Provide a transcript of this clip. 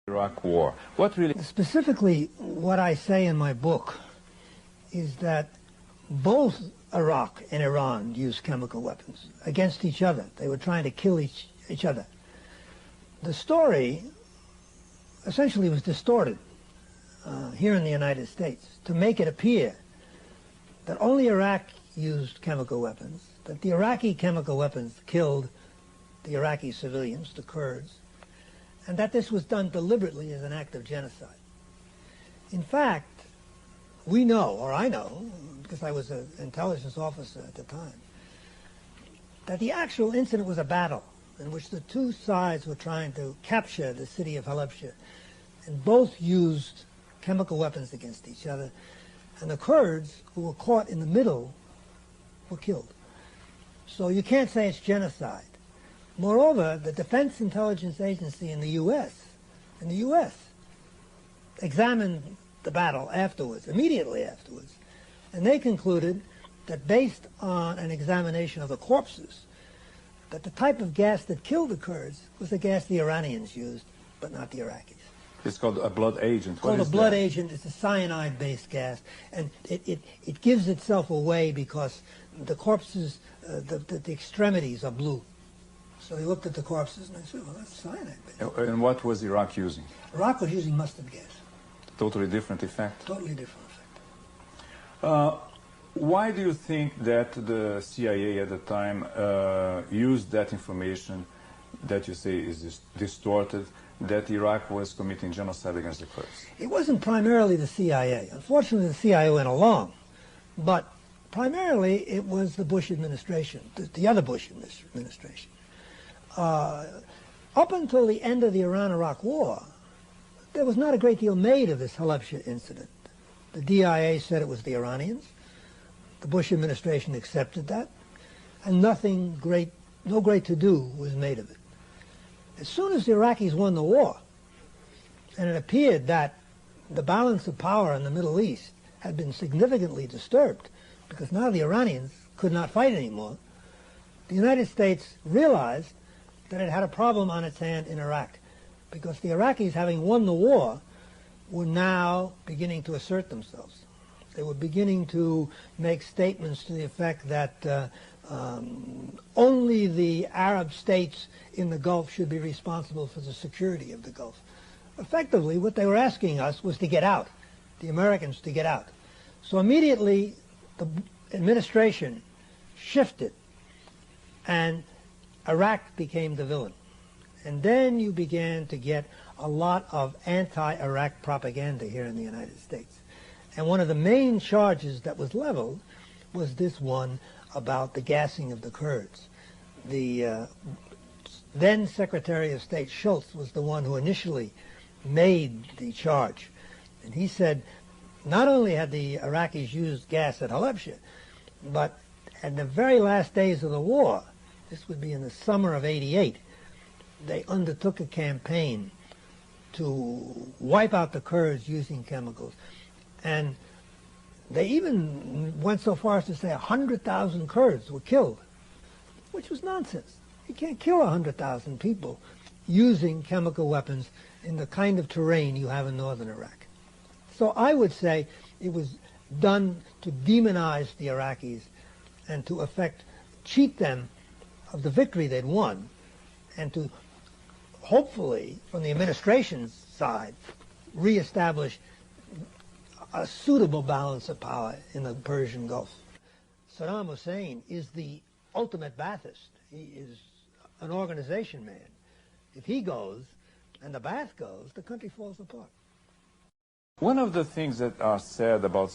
Iraq War. What really... Specifically, what I say in my book is that both Iraq and Iran used chemical weapons against each other. They were trying to kill each other. The story essentially was distorted here in the United States to make it appear that only Iraq used chemical weapons, that the Iraqi chemical weapons killed the Iraqi civilians, the Kurds, and that this was done deliberately as an act of genocide. In fact, we know, or I know, because I was an intelligence officer at the time, that the actual incident was a battle in which the two sides were trying to capture the city of Halabja, and both used chemical weapons against each other, and the Kurds, who were caught in the middle, were killed. So you can't say it's genocide. Moreover, the Defense Intelligence Agency in the U.S. examined the battle afterwards, immediately afterwards, and they concluded that based on an examination of the corpses, that the type of gas that killed the Kurds was the gas the Iranians used, but not the Iraqis. It's called a blood agent. It's called a blood agent. It's a cyanide-based gas, and it gives itself away because the corpses, the extremities are blue. So they looked at the corpses and they said, well, that's cyanide-based. And what was Iraq using? Iraq was using mustard gas. Totally different effect? Totally different effect. Why do you think that the CIA at the time used that information that you say is distorted, that Iraq was committing genocide against the Kurds? It wasn't primarily the CIA. Unfortunately, the CIA went along. But primarily, it was the Bush administration, the other Bush administration. Up until the end of the Iran-Iraq War, there was not a great deal made of this Halabja incident. The DIA said it was the Iranians. The Bush administration accepted that, and no great to-do was made of it. As soon as the Iraqis won the war, and it appeared that the balance of power in the Middle East had been significantly disturbed, because now the Iranians could not fight anymore, the United States realized that it had a problem on its hand in Iraq, because the Iraqis, having won the war, were now beginning to assert themselves. They were beginning to make statements to the effect that only the Arab states in the Gulf should be responsible for the security of the Gulf. Effectively, what they were asking us was to get out, the Americans to get out. So immediately, the administration shifted, and Iraq became the villain. And then you began to get a lot of anti-Iraq propaganda here in the United States. And one of the main charges that was leveled was this one about the gassing of the Kurds. The then Secretary of State Schultz was the one who initially made the charge. And he said not only had the Iraqis used gas at Halabja, but in the very last days of the war, this would be in the summer of '88, they undertook a campaign to wipe out the Kurds using chemicals. And they even went so far as to say 100,000 Kurds were killed, which was nonsense. You can't kill 100,000 people using chemical weapons in the kind of terrain you have in northern Iraq. So I would say it was done to demonize the Iraqis and to cheat them of the victory they'd won, and to hopefully, from the administration's side, reestablish a suitable balance of power in the Persian Gulf. Saddam Hussein is the ultimate Ba'athist. He is an organization man. If he goes and the Ba'ath goes, the country falls apart. One of the things that are said about